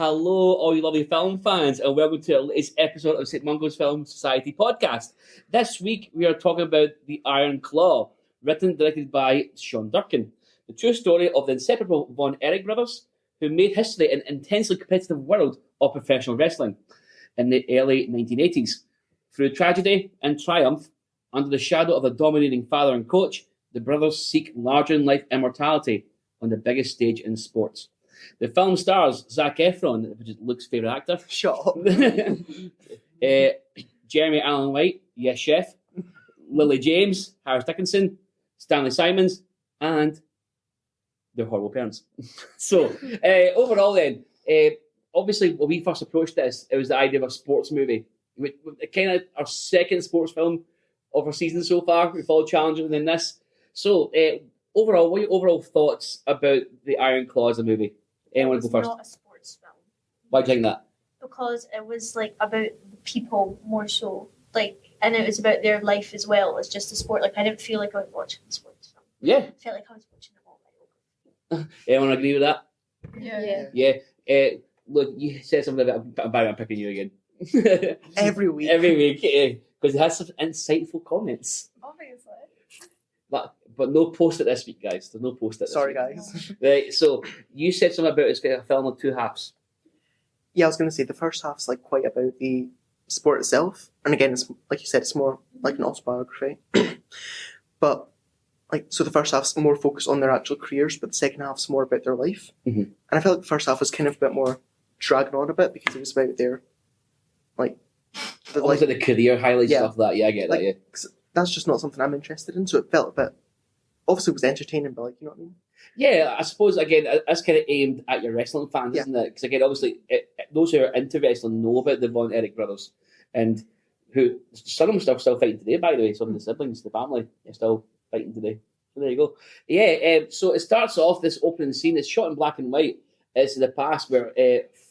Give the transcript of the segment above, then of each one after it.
Hello, all you lovely film fans, and welcome to the latest episode of St. Mungo's Film Society podcast. This week, we are talking about The Iron Claw, written and directed by Sean Durkin. The true story of the inseparable Von Erich brothers, who made history in an intensely competitive world of professional wrestling in the early 1980s. Through tragedy and triumph, under the shadow of a domineering father and coach, the brothers seek larger-than-life immortality on the biggest stage in sports. The film stars Zac Efron, which is Luke's favourite actor. Shut up. Jeremy Allan White, yes chef. Lily James, Harris Dickinson, Stanley Simons, and their horrible parents. So, overall then, obviously when we first approached this, it was the idea of a sports movie. Kind of our second sports film of our season so far. We followed Challenger and then this. So, overall, what are your overall thoughts about The Iron Claw as a movie? Anyone want to go first? It's not a sports film. Why do you think that? Because it was like about the people more so, and it was about their life as well as just a sport. Like I didn't feel like I was watching a sports film. Yeah. I felt like I was watching a all Anyone agree with that? Yeah. Yeah. Look, you said something about I'm picking you again. Every week. Every week, because it has some insightful comments. Obviously. But no post it this week, guys. There's no post it this Sorry, week. guys. Right, so you said something about it's a film of two halves. Yeah, I was going to say the first half's like quite about the sport itself, and again, it's like you said, it's more like an autobiography. But so the first half's more focused on their actual careers, but the second half's more about their life. Mm-hmm. And I felt like the first half was kind of a bit more dragging on a bit because it was about their The career highlights, Yeah. stuff like that. Yeah, I get that. Yeah. 'cause that's just not something I'm interested in. So it felt a bit. Obviously, it was entertaining, but you know what I mean. Yeah, I suppose again that's kind of aimed at your wrestling fans, Yeah. isn't it? Because again, obviously, those who are into wrestling know about the Von Erich brothers, and who some of them are still fighting today. By the way, some of the siblings, the family, are still fighting today. So there you go. Yeah. So it starts off this opening scene. It's shot in black and white. It's in the past where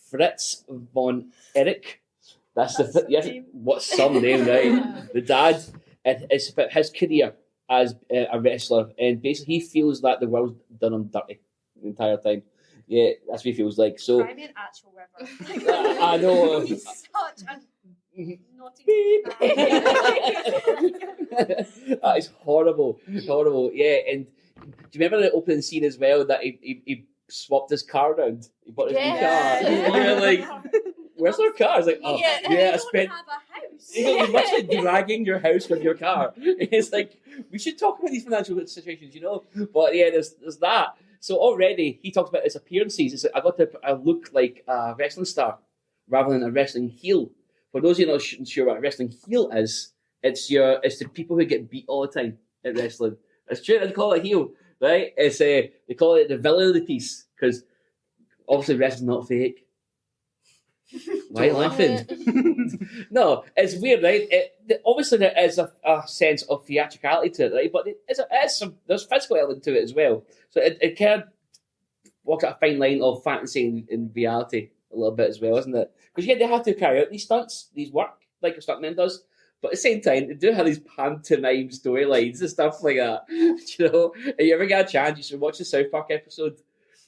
Fritz Von Erich. That's the yes. What's some name, right? The dad. It's about his career as a wrestler, and basically he feels that the world's done him dirty the entire time. Yeah, that's what he feels like. So I'm an actual river. I know. He's such a naughty. That is horrible. Yeah, and do you remember the opening scene as well that he swapped his car around? He bought his new car. Yeah. You're like, where's our car? It's like, I spent. Have a house. You're literally dragging your house with your car. It's like, we should talk about these financial situations, But yeah, there's that. So already he talks about his appearances. It's like, I got to look like a wrestling star rather than a wrestling heel. For those of you not sure what a wrestling heel is, it's the people who get beat all the time at wrestling. It's true, they call it a heel, right? It's they call it the villain of the piece because obviously wrestling's not fake. Why are you laughing? No, it's weird, right? Obviously, there is a sense of theatricality to it, right? But there's physical element to it as well. So it kind of walks a fine line of fantasy and reality a little bit as well, isn't it? Because they have to carry out these stunts, these work, like a stuntman does. But at the same time, they do have these pantomime storylines and stuff like that. If you ever get a chance, you should watch the South Park episode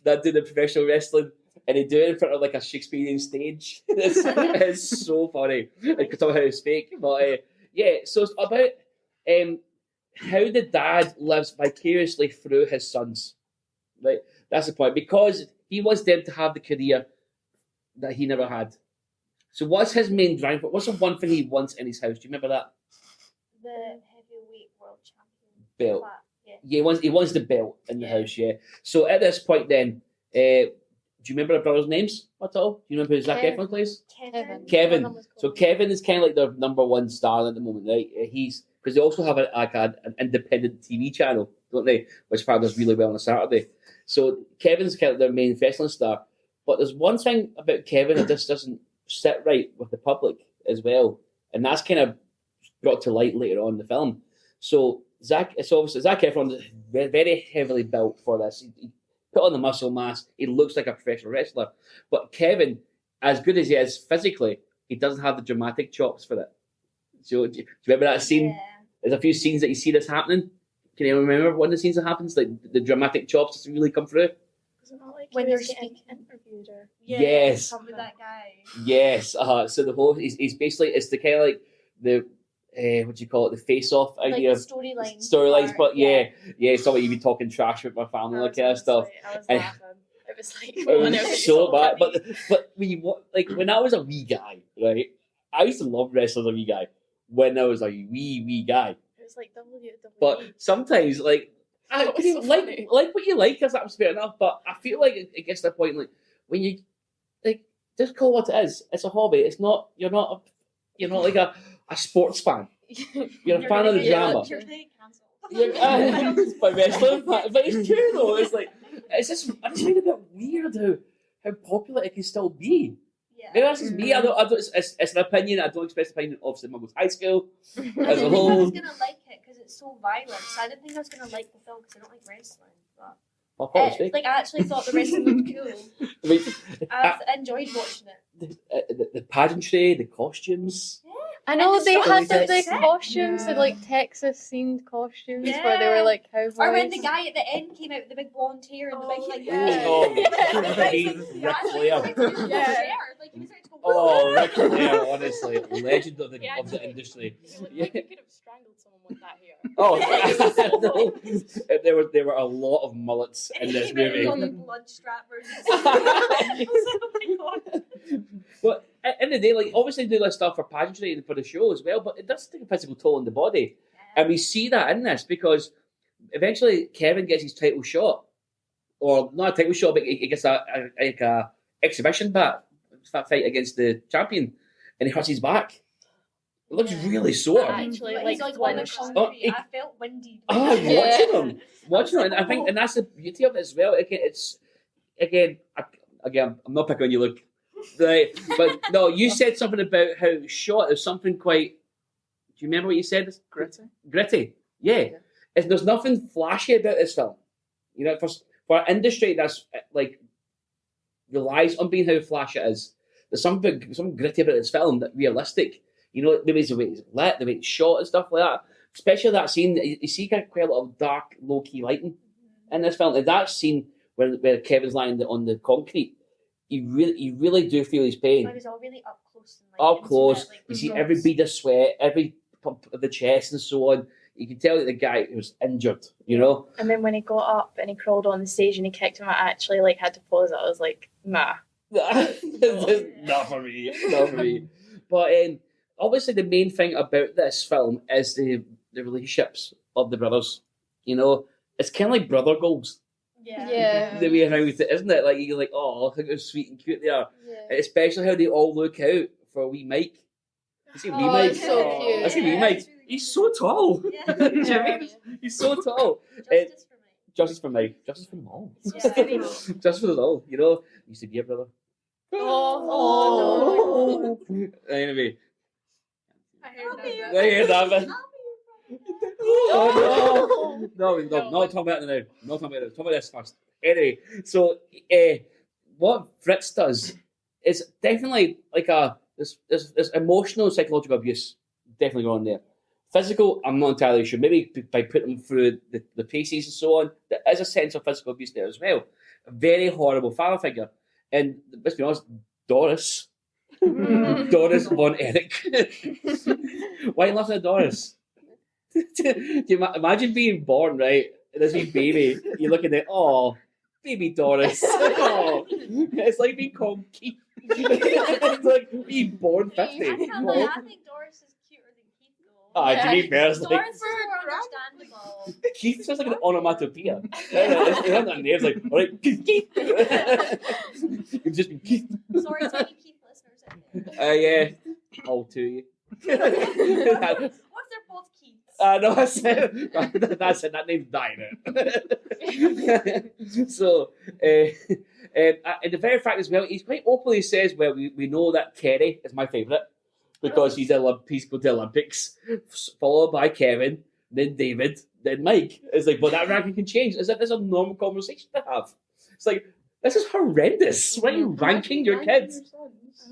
that do the professional wrestling. And they do it in front of like a Shakespearean stage. It's so funny. I could tell how it's fake. But so it's about how the dad lives vicariously through his sons. Right? That's the point. Because he wants them to have the career that he never had. So what's his main drive? What's the one thing he wants in his house? Do you remember that? The heavyweight world champion. Belt. Yeah, he wants the belt in the house, yeah. So at this point then, do you remember the brothers' names at all? Do you remember who Zac Efron plays? Kevin. So Kevin is kind of like their number one star at the moment, right? He's because they also have an independent TV channel, don't they? Which probably does really well on a Saturday. So Kevin's kind of their main wrestling star. But there's one thing about Kevin that just doesn't sit right with the public as well, and that's kind of brought to light later on in the film. So Zac Efron is very heavily built for this. He put on the muscle mass. He looks like a professional wrestler. But Kevin, as good as he is physically, he doesn't have the dramatic chops for it. So do you remember that scene? Yeah. There's a few scenes that you see this happening. Can you remember one of the scenes that happens? Like the dramatic chops just really come through? Was it not like When he they're was getting speaking? interviewed or Yes. Something with that guy. Yes. So the whole he's basically it's the kind of like the what do you call it, the face-off Like idea the of storylines. storylines, but yeah, so you be talking trash with my family, I like was kind of stuff. I was And- laughing. It was like It one of was these so so bad, funny. but when you like when I was a wee guy, right? I used to love wrestling as a wee guy when I was a wee guy. It was like WWE. But sometimes, like, I That was can so like funny. what you like, because that was fair enough. But I feel like it gets to the point like when you like just call what it is. It's a hobby. It's not. You're not like a sports fan. You're a fan of the drama. You're getting cancelled. By wrestling, but it's true though. It's like it's just I just find it a bit weird how popular it can still be. Yeah. Maybe that's just me. I don't. It's an opinion. I don't express opinion. Obviously, I was high school as a I didn't think I whole. was gonna like it because it's so violent. So I didn't think I was gonna like the film because I don't like wrestling. But I actually thought the wrestling looked cool. I mean, I enjoyed watching it. the pageantry, the costumes. I know And the they had stories the are sick. costumes, Yeah. the like Texas themed costumes where they were like cowboys. Or when the guy at the end came out with the big blonde hair and the big like. yeah. Oh, Yeah. Ric Flair. Like he was ready to go. Oh, Ric Flair, honestly, legend of the industry. You could have strangled someone with that hair. Oh, Yeah. there were a lot of mullets in this movie. on the blood strap version. I was like, oh my god. But at the end of the day, like obviously they do this stuff for pageantry and for the show as well, but it does take a physical toll on the body. And we see that in this because eventually Kevin gets his title shot. Or not a title shot, but he gets a exhibition fight against the champion and he hurts his back. It looks really sore. Actually, He's like on the flinched. concrete. I felt windy. Watching them, and I think, and that's the beauty of it as well. Again, I'm not picking on you, Luke, right? But no, you said something about how shot. There's something quite. Do you remember what you said? Gritty. Yeah. There's nothing flashy about this film. You know, for an industry that's like relies on being how flashy it is. There's something gritty about this film that realistic. You know, maybe it's the way it's lit, the way it's shot and stuff like that. Especially that scene, you see quite a lot of dark, low-key lighting in this film. And that scene where Kevin's lying on the concrete, you really do feel his pain. It was all really up close. And, Up close, intimate, you see every bead of sweat, every pump of the chest and so on. You can tell that the guy was injured, you know? And then when he got up and he crawled on the stage and he kicked him, I actually like had to pause it. I was like, nah. Not for me. But obviously the main thing about this film is the relationships of the brothers. You know, it's kind of like brother goals. Yeah. The way around with it, isn't it? Like you're like, oh, look how sweet and cute they are. Yeah. And especially how they all look out for wee Mike. You see wee Mike? it's so cute. I see wee Mike. He's so tall. Yeah. Do you know what I mean? He's so tall. Justice for me. Justice for all. Yeah. Justice for us all. You know, used to be a brother. Oh, Anyway. I heard I heard that, but- Oh, no, not talking about it now. Not talking about it. Talk about this first. Anyway, so what Fritz does is definitely like there's emotional, psychological abuse definitely going on there. Physical, I'm not entirely sure. Maybe by putting them through the paces and so on, there is a sense of physical abuse there as well. A very horrible father figure. And let's be honest, Doris von Erich. Why are you laughing at Doris? Do you imagine being born, right? And this wee baby, you're looking at, oh, baby Doris. Oh, it's like being called Keith. It's like being born 50. I can't lie, I think Doris is cuter than Keith though. To be fair, it's like, Doris is more understandable. Keith sounds like an onomatopoeia. Their name's like, all right, Keith. You've just been Keith. Sorry to any Keith listeners out there. Yeah, all to you. What if they're both Keiths? No, that's it. That name's dying out. So, and the very fact as well, he's quite openly says, well, we know that Kerry is my favourite because he's going to the Olympics, followed by Kevin, then David, then Mike. It's like, but that ranking can change as if it's a normal conversation to have. It's like, this is horrendous. Why are you ranking your kids?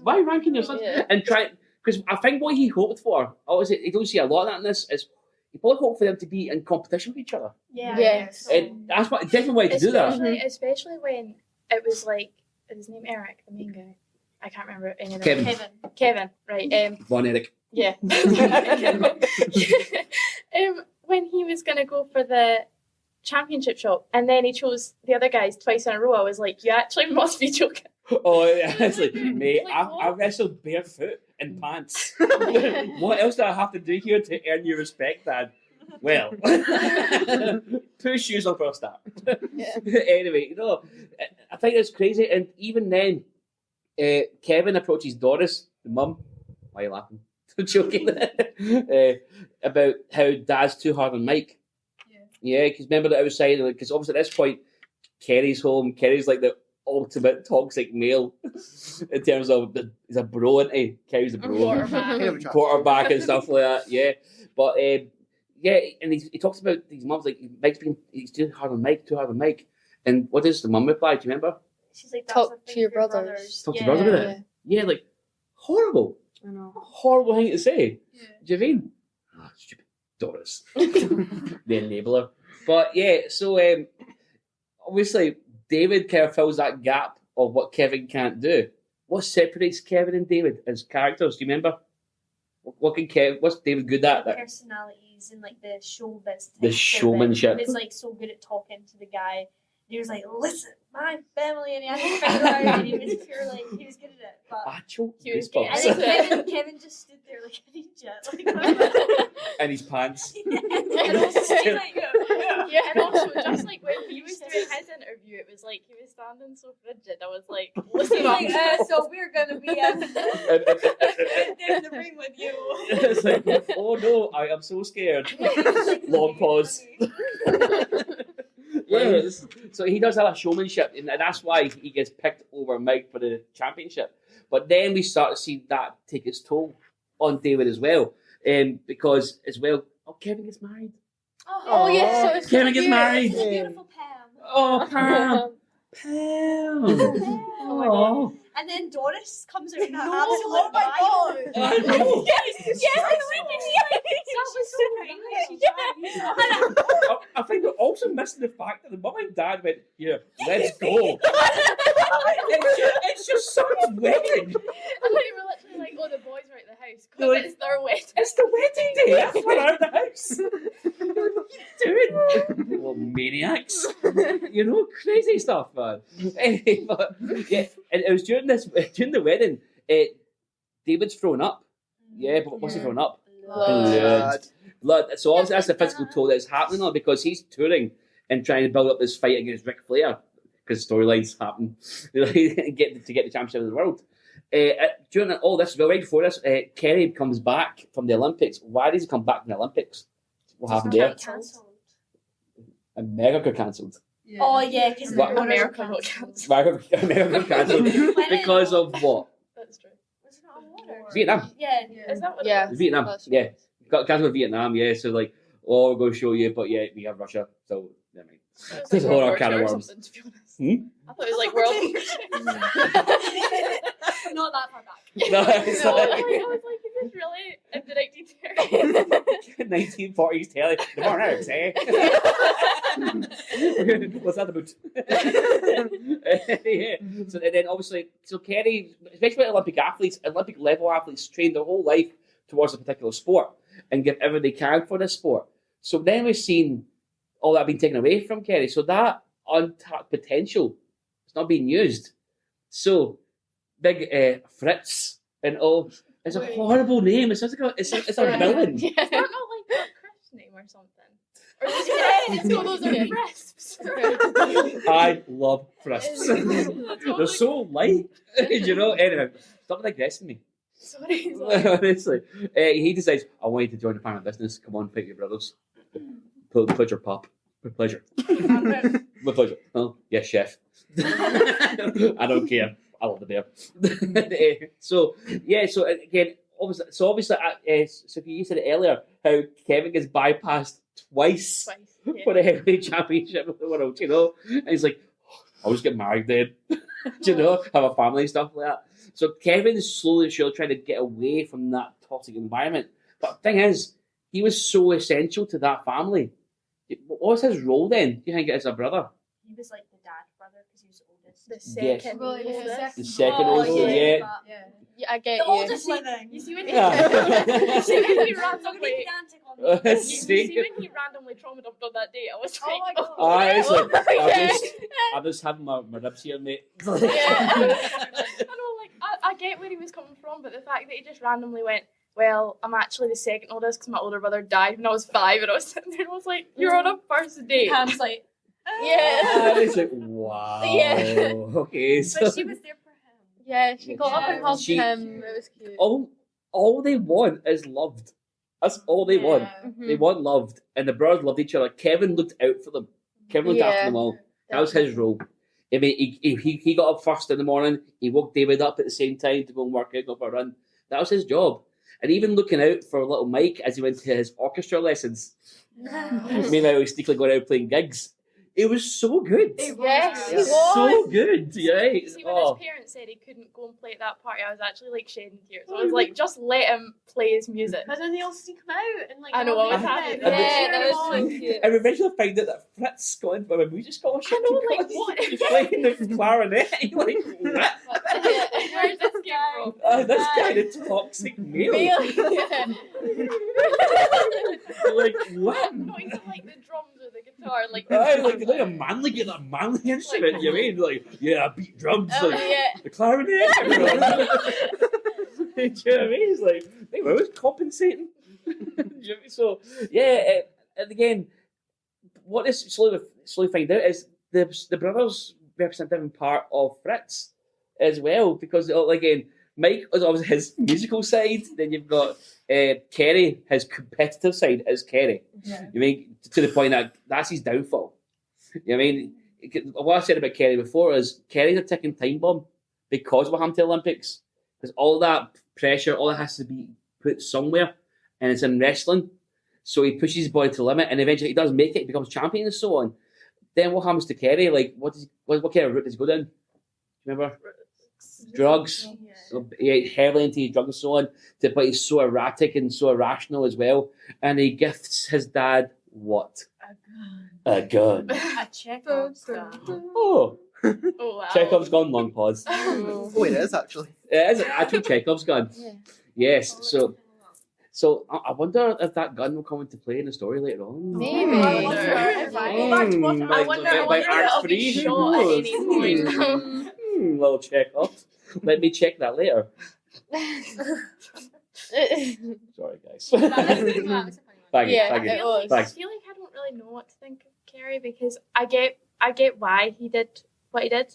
Why ranking your sons? Yeah. And try, because I think what he hoped for, obviously, you don't see a lot of that in this, is you probably hope for them to be in competition with each other. Yeah. Yes. And that's what a different way to do that. Especially when it was like, is his name Erich, the main guy? I can't remember any of Kevin. them. Kevin, right. Von Erich. Yeah. When he was going to go for the championship shot and then he chose the other guys twice in a row, I was like, you actually must be joking. Oh, yeah. It's like, mate, Like, I wrestled barefoot in pants. What else do I have to do here to earn your respect, Dad? Well, put shoes on for a start. Anyway, I think it's crazy. And even then, Kevin approaches Doris, the mum. Why are you laughing? I'm joking. About how Dad's too hard on Mike. Yeah, because remember that I was saying, because obviously at this point, Kerry's home. Kerry's like the ultimate toxic male in terms of he's a bro, isn't he? Kerry's a bro. Quarterback and stuff like that, yeah. But, and he talks about these mums, like, he's too hard on Mike. And what does the mum reply? Do you remember? She's like, Talk to your brothers. Talk to your brothers about it? Yeah, like, horrible. I know. Horrible thing to say. Yeah. Do you mean? Oh, stupid Doris. The enabler. But yeah, so obviously David kind of fills that gap of what Kevin can't do. What separates Kevin and David as characters? Do you remember? What's David good at? Personalities and like the showbiz. The showmanship. He was like so good at talking to the guy. He was like, listen, my family, and he had to figure out, and he was pure like, he was good at it. But He was and then Kevin just stood there like an idiot, and his pants. and also he's like, And also, just like when he was doing his interview, it was like he was standing so rigid. I was like, listen he's up. like, so we're gonna be in the ring with you. It's like, oh no, I am so scared. Long pause. Yeah, so he does have a showmanship, and that's why he gets picked over Mike for the championship. But then we start to see that take its toll on David as well, because as well, Kevin gets married. Oh yes, so Kevin gets married. It's a beautiful Pam. Oh, Pam. Pam. Oh. And then Doris comes out in her No, absolute oh my violence. I know. I think we're also missing the fact that the mum and dad went, yeah, let's go. It's just such wedding. And then we were literally like, oh, the boys are at the house They're because like, it's their wedding. It's the wedding day. That's why they're out of the house. What are you doing? Little maniacs. Crazy stuff, man. Anyway, but, yeah, and it was during the wedding, David's thrown up. Yeah, but what's he thrown up? Blood. So obviously that's the physical toll that's happening on because he's touring and trying to build up this fight against Ric Flair because storylines happen to get the championship of the world. During all this, well, right before this, Kerry comes back from the Olympics. Why does he come back from the Olympics? What happened there? Cancelled. America cancelled. Yeah. Oh yeah, because What? America got cancelled. America cancelled because of what? That's true. Was it not on water? Vietnam. Yeah. Is that what Yeah. it was? Vietnam. That's Yeah. right. Got cancelled with Vietnam. Yeah. So like, we're going to show you, but yeah, we have Russia. So never mind. It was There's a like whole World can of War II or worms. something, to be honest. Hmm? I thought it was like World War II. Not that far back. No, it's No, like- I was like, is this really in the 1930s? 1940s telly. The Monarchs, eh? What's that about? Yeah. So and then obviously, Kerry, especially Olympic athletes, Olympic level athletes, train their whole life towards a particular sport and give everything they can for this sport. So then we've seen all that being taken away from Kerry. So that untapped potential is not being used. So big Fritz and all. It's a Wait. horrible name. It's like it's a villain. Is that not like a Chris name or something? Or is it it's got those are crisps? I love crisps. They're so light, Anyway, stop digressing me. Sorry. Honestly, he decides, I want you to join the family business. Come on, fight your brothers. Pleasure, Pop. With pleasure. With pleasure. Oh, yes, chef. I don't care. I love the bear. So again, obviously, so you said it earlier, how Kevin gets bypassed twice Yeah. for the heavyweight championship of the world, And he's like, I'll just get married then. Have a family and stuff like that. So Kevin is slowly trying to get away from that toxic environment. But the thing is, he was so essential to that family. What was his role then? Do you think as a brother? He was like the dad brother because he was the oldest. The Yes. second. Well, yeah, oldest. The second Oh, oldest, yeah. yeah. Yeah. Yeah, I get The you. oldest living. You see when Yeah. you see when he So randomly. pedantic on me. You see when he randomly trauma dumped on that day, I was Oh like, my God. It's like, yeah. I'm just having my ribs here, mate. Yeah. I know, like, I get where he was coming from, but the fact that he just randomly went, well, I'm actually the second oldest because my older brother died when I was 5, and I was sitting there and I was like, you're on a first date. Pam's like, Yeah. It's like, wow. Yeah. Okay, so but she was there for him. Yeah, she got up and hugged She- him. It was cute. all they want is loved. That's all they want. Mhm. They want loved, and the brothers loved each other. Kevin looked out for them. Kevin looked after them all. That was his role. I mean, he got up first in the morning. He woke David up at the same time to go and work out, go for a run. That was his job. And even looking out for little Mike as he went to his orchestra lessons. Meanwhile, he was sneakily going out playing gigs. It was so good. Yes, It was so good. Right? See, when his parents said he couldn't go and play at that party, I was actually like shedding tears. I was like, just let him play his music. But then they all sneak him out and like. I know, all I was the happy. time. Yeah, that was so Cheering cute. And we eventually find out that Fritz got into a music scholarship. I know, like, what? He's playing the clarinet. You're like, what? Where's this came from? This kind of toxic male. Really? You're like, what? Not even like the drums or the guitar, like Like a manly, get that manly instrument, you mean? Like, yeah, I beat drums, Oh, like, yeah. the clarinet. Do you know what I mean? It's like, they were always compensating. Do you know what I mean? So, yeah, and again, what this slowly find out is the brothers represent a different part of Fritz as well, because, again, Mike is obviously his musical side, then you've got Kerry, his competitive side is Kerry. Yeah. You mean, to the point that that's his downfall. You know what I mean? What I said about Kerry before is Kerry's a ticking time bomb because of what happened to the Olympics. Because all that pressure, all that has to be put somewhere, and it's in wrestling. So he pushes his body to the limit, and eventually he does make it, he becomes champion and so on. Then what happens to Kerry? Like, what kind of route does he go down? Do you remember? Drugs. Yeah. So he heavily into his drugs and so on, but he's so erratic and so irrational as well. And he gifts his dad what? A gun. A Chekhov's gun. Oh, oh wow. Chekhov's gun, long pause. Oh, it is actually. It is an actual Chekhov's gun. Yeah. Yes, so I wonder if that gun will come into play in the story later on. Maybe. I wonder. I wonder if it'll be shot at any point. Little Chekhov. Let me check that later. Sorry, guys. Thank you. Yeah, Thank you. it was. I Thanks. feel like I don't really know what to think of Kerry because I get why he did what he did,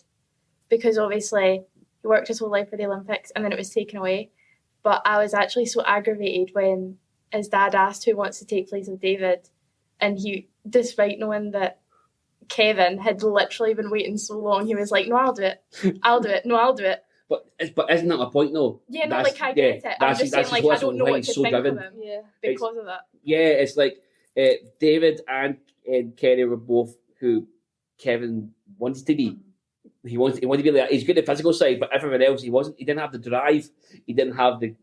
because obviously he worked his whole life for the Olympics and then it was taken away. But I was actually so aggravated when his dad asked who wants to take place of David, and he, despite knowing that Kevin had literally been waiting so long, he was like, "No, I'll do it. I'll do it. No, I'll do it." But isn't that my point though? Yeah, no, That's- like I get it. I'm that's- just saying, that's like, what's I don't know what behind to so think driven. of him Yeah. because of that. Yeah, it's like David and Kerry were both who Kevin wanted to be. He wanted to be like, he's good at the physical side, but everyone else he wasn't. He didn't have the drive. He didn't have the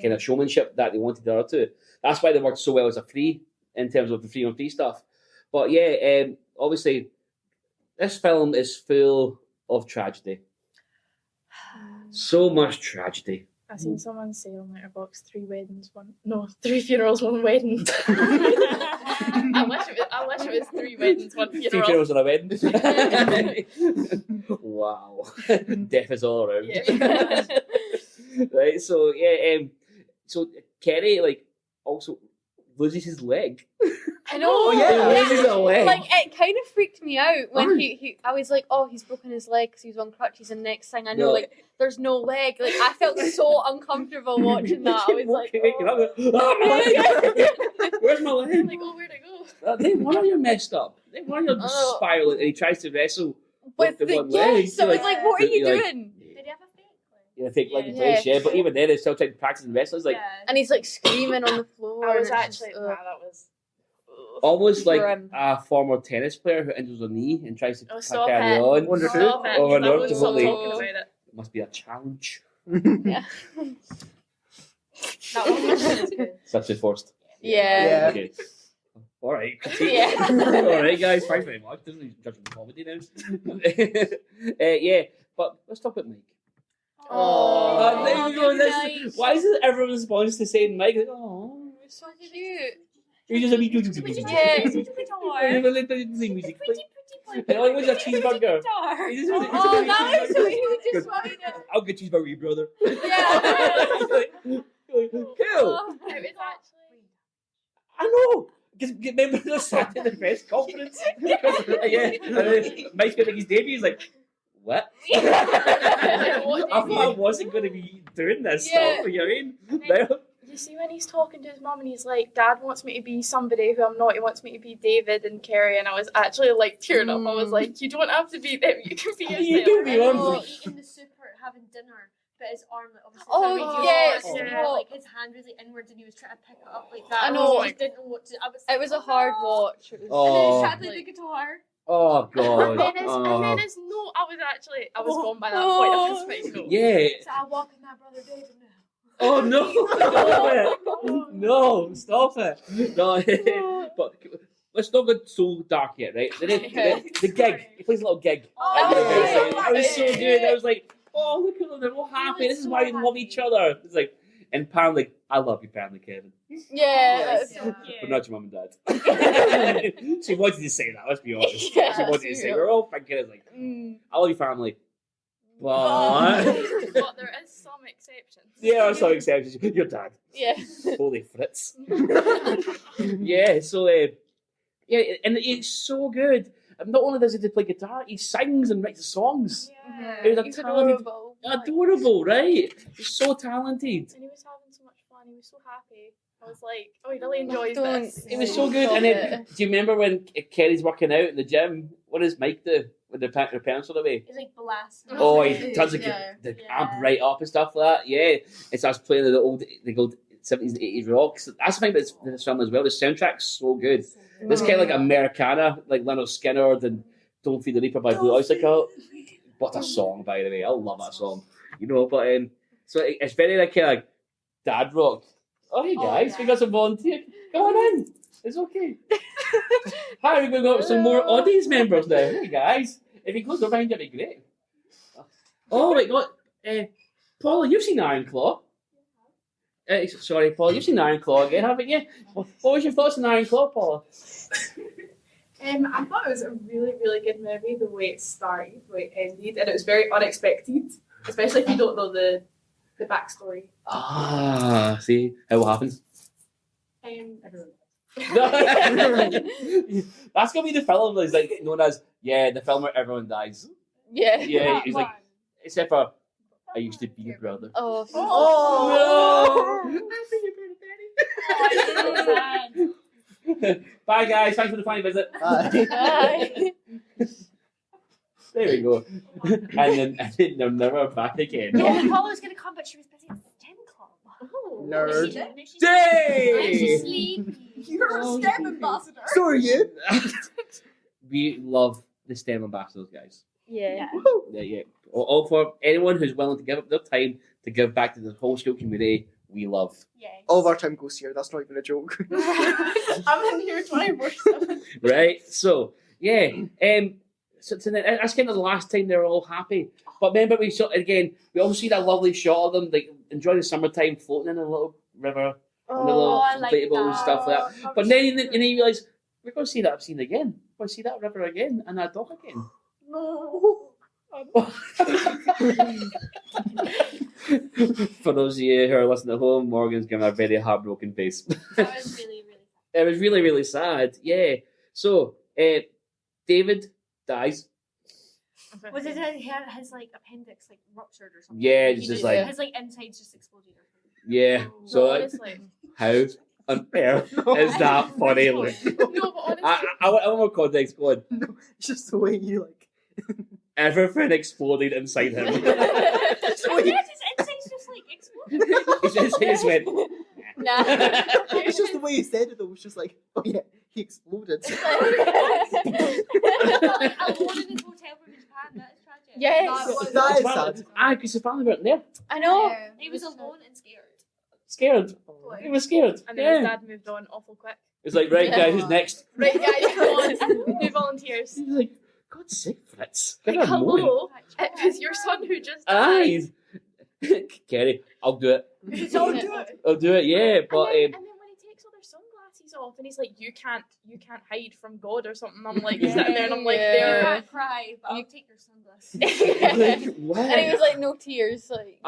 kind of showmanship that they wanted the other two. That's why they worked so well as a free in terms of the free on free stuff. But yeah, obviously, this film is full of tragedy. So much tragedy. I seen someone say on Letterboxd 3 funerals, 1 wedding. I wish it was 3 weddings, 1 Three funeral. funerals and a wedding. Wow, death is all around. Yeah. Right, so yeah, so Kerry also loses his leg. I know. Oh yeah, he loses a leg. Like, it kind of freaked me out when I was like, oh, he's broken his leg because he's on crutches, and next thing I know, No. like, there's no leg. Like, I felt so uncomfortable watching that. I was like, oh my leg! Where's my leg? Like, oh, where'd it go? Then why are you messed up? Then why are you Oh. spiraling? And he tries to wrestle with the the one leg. yes, I was like, what are you Like- doing? Did he have a fake leg? Yeah, take leg in Yeah. place, yeah. But even then, they're still trying to practice wrestling. It's like And he's like screaming on the floor. I was and it's actually, just, wow, that was. almost like Grim. a former tennis player who injures a knee and tries to Oh, stop carry it. on. Wonder who? Stop it. Oh, I because I know, was so totally. talking about it. It must be a challenge. Yeah. That one was good. Such a forced. Yeah. Okay. All right. Critique. Yeah. All right, guys. Thanks very much. Doesn't he judge comedy now? Yeah, but let's talk about Mike. Oh, there we go. Why is it everyone responds to saying Mike? Like, oh, so cute. you just have me doing Yeah. music. And all he wants is a cheeseburger. He just wants a Oh, that was so cheeseburger. cute. Just wanted to. I'll get cheeseburger, you brother. Yeah. Cool. Oh, it was actually. I know. Because remember the sat in the press conference? Yeah. And then Mike's going to make his debut. He's like, what? I thought I wasn't going to be doing this stuff. You know what I mean? No. You see when he's talking to his mum and he's like, Dad wants me to be somebody who I'm not. He wants me to be David and Carrie. And I was actually like tearing up. I was like, you don't have to be them. You can be yourself. You can be one. Like eating the super, having dinner, but his arm like obviously. Oh, yes. Like his hand really inwards, and he was trying to pick it up like that. I know. And he just didn't know what to. I was. It was a hard watch. It was And then he Oh. tried to play the guitar. Oh, God. And then his note, I was gone by that point. I was like, no. Yeah. So I walk with my brother David now. Oh, no. Stop it. No, stop it. No. But let's not go so dark yet, right? The gig. He plays a little gig. That was so good. I was like, oh, look at them. They're all happy. This is why they love each other. It's like, and Pam, like, I love your family, Kevin. Yeah. But not your mum and dad. She wanted to say that, let's be honest. Yeah, She wanted to say, true. we're all thinking, it's like, I love your family. But, But there is some exceptions. yeah, I'm so excited. Your dad. Yeah. Holy Fritz. Yeah, so, yeah, and it's so good. And not only does he play guitar, he sings and writes songs. Yeah. He was a He's talented, adorable. adorable, right? He's so talented. And he was having so much fun. He was so happy. I was like, oh, he really enjoys Don't- this. It was so good. And then, do you remember when Kerry's working out in the gym? What does Mike do with the pencil away? He's like blasting. Oh, he turns the amp right up and stuff like that. Yeah, it starts playing the old 70s and 80s rock. So that's the thing about this film as well. The soundtrack's so good. This kind of like Americana, like Leonard Skinner and Don't Feed the Reaper by Blue Icicle. What a song, by the way. I love that song. You know, but so it's very like kind of like dad rock. Oh, hey guys, we got some volunteer. Come on in. It's okay. Hi, we're going to go with some more audience members now. Hey guys, if you close the door behind you, that'd be great. Oh my God, Paula, you've seen Iron Claw. Sorry, Paula, you've seen Iron Claw again, haven't you? What was your thoughts on Iron Claw, Paula? I thought it was a really, really good movie, the way it started, the way it ended, and it was very unexpected, especially if you don't know the backstory. Ah, see how what happens. Everyone. That's gonna be the film that's like known as the film where everyone dies. Yeah. Yeah, he's like, except for I used to be your brother. Oh. No! Bye guys, thanks for the funny visit. Bye. There we go. And then they're never back again. No, Paula was going to come, but she was busy at the STEM club. Nerd. Day! Sleepy. You're a STEM ambassador. So are you. We love the STEM ambassadors, guys. Yeah. Yeah. All for anyone who's willing to give up their time to give back to the whole school community, we love. Yes. All of our time goes here. That's not even a joke. I'm in here 24/7. Right? So, yeah. So that's kind of the last time they're all happy. But remember, we also see that lovely shot of them, like, enjoying the summertime, floating in a little river, and the little I like inflatable and that. stuff like that. But then you realise, we're going to see that scene again. We're going to see that river again, and that dog again. For those of you who are listening at home, Morgan's giving a very heartbroken face. That was really, really It was really, really sad. Yeah. So, David dies. Was it his like appendix like ruptured or something? Yeah, it's just like, his like insides just exploded or something. yeah. So, No, honestly. how on earth is that funny? Like, No, but honestly. I want more context. Go on. No, it's just the way you like. Everything exploded inside him. His insides just like exploded. He just went. Nah. It's just the way he said it though. It was just like, oh yeah, he exploded. Like alone in his hotel room in Japan. That is tragic. Yes. That is sad. Because the family weren't there. I know. He was alone and scared. Scared. He was scared. And then Yeah. his dad moved on awful quick. It's like, right, guys, who's next? Right, guys, come on. Who volunteers? He's like, God's sake, Fritz. Like, Give her a moment. hello, it was your son who just Aye. died. Kerry, I'll do it. Don't do it. I'll do it, yeah. But And then when he takes all their sunglasses off and he's like, you can't hide from God or something. I'm like sitting there and I'm like, Yeah. You there. can't cry, but I'll take your sunglasses. like, what? And he was like, no tears. Like,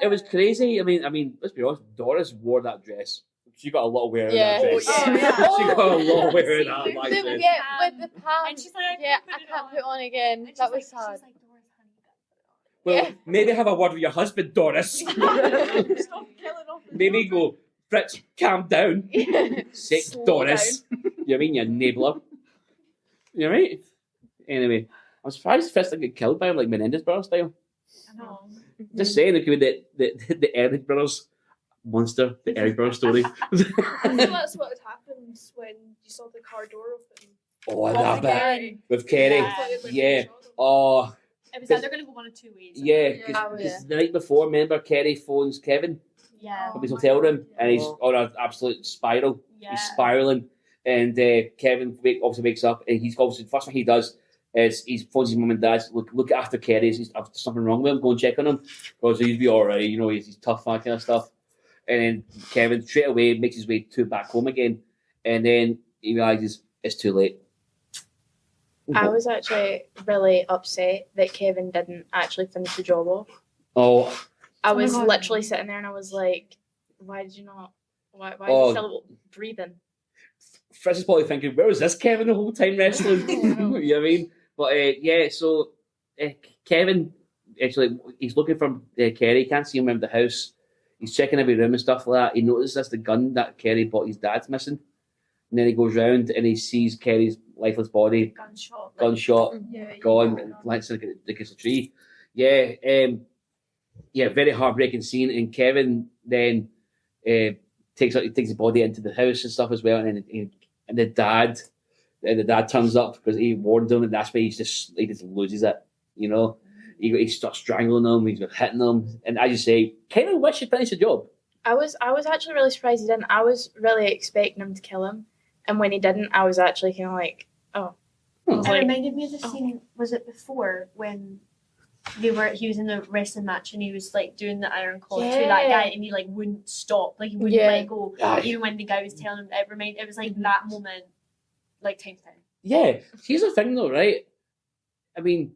it was crazy. I mean, let's be honest. Doris wore that dress. She got a lot of wear in Yeah. that dress. Oh, yeah. She got a lot of wear in that the, black dress. with the pants. And she's like, I can't put it on again. And she's That like, was sad. She's like, Doris, honey, you Well, Yeah. maybe have a word with your husband, Doris. gotta put it on. Stop killing off the Maybe go, Fritz, calm down. Sick Slow Doris. You know what I mean? You enabler. You know what I mean? Anyway, I'm surprised Fritz didn't get killed by him like Menendez brothers style. No. Just saying, it could be the Erich brothers monster, the Erich brothers story. I think that's what had happened when you saw the car door open. Oh, that bit with Kerry. Yeah. Yeah. Oh, It was either going to go one of two ways. yeah. Oh, yeah. Because the night before, remember, Kerry phones Kevin Yeah. from his hotel room, and he's on an absolute spiral. Yeah. He's spiraling, and Kevin obviously wakes up, and he's obviously first thing he does is he phones his mum and dad. Look after Kerry. Is there something wrong with him? Go and check on him because he'll be all right. You know, he's tough, that kind of stuff. And then Kevin straight away makes his way back home again, and then he realizes it's too late. I was actually really upset that Kevin didn't actually finish the job off. Oh, I Oh my was God. literally sitting there and I was like, why did you not? Why are Oh. you still breathing? Fritz is probably thinking, where was this Kevin the whole time wrestling? You know what I mean? But yeah, so Kevin, actually, he's looking for Kerry. Can't see him around the house. He's checking every room and stuff like that. He notices that's the gun that Kerry bought his dad's missing. And then he goes round and he sees Kerry's lifeless body, Gunshot. gunshot, Yeah. gone, lands against a tree. Yeah, very heartbreaking scene. And Kevin then takes the body into the house and stuff as well. And then the dad turns up because he warned him, and that's why he just loses it. You know, he starts strangling him, he's hitting him, and as you say, kind of wish he finished the job. I was actually really surprised he didn't. I was really expecting him to kill him, and when he didn't, I was actually kind of like, oh. I was It like, reminded me of the scene. Was it before when he was in a wrestling match and he was like doing the iron claw to that Yeah. guy and he like wouldn't stop, like he wouldn't Yeah. let go, Aye. even when the guy was telling him. It was like that moment, like times 10. Yeah, here's the thing though, right? I mean,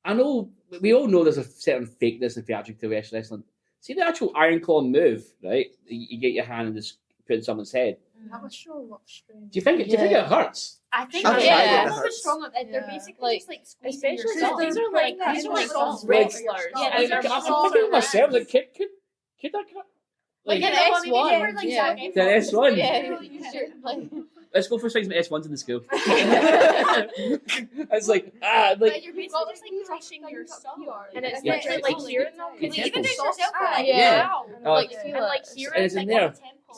I know we all know there's a certain fakeness and theatric to wrestling. See the actual Iron Claw move, right? You get your hand and just put it in someone's head. That was so much strange. Do you think it hurts? I think I've tried it, they're it not hurts. strong. They're Yeah. basically Like, just like squeezing especially your these jaw. are like these are like soft wrestlers. wrestlers. Yeah, I'm these are thinking of myself, like, could that cut? Like, Like, an you know what, maybe S1, they were, like, yeah. Zac The S1. Yeah, you should, like, let's go for things with S1s in the school. It's like, But you're basically just like crushing your skull. and it's Yeah. literally like hearing them. It's Even nipples. though yourself are like, Yeah. wow. And Oh, like, yeah. and like And hearing, it's in like, there.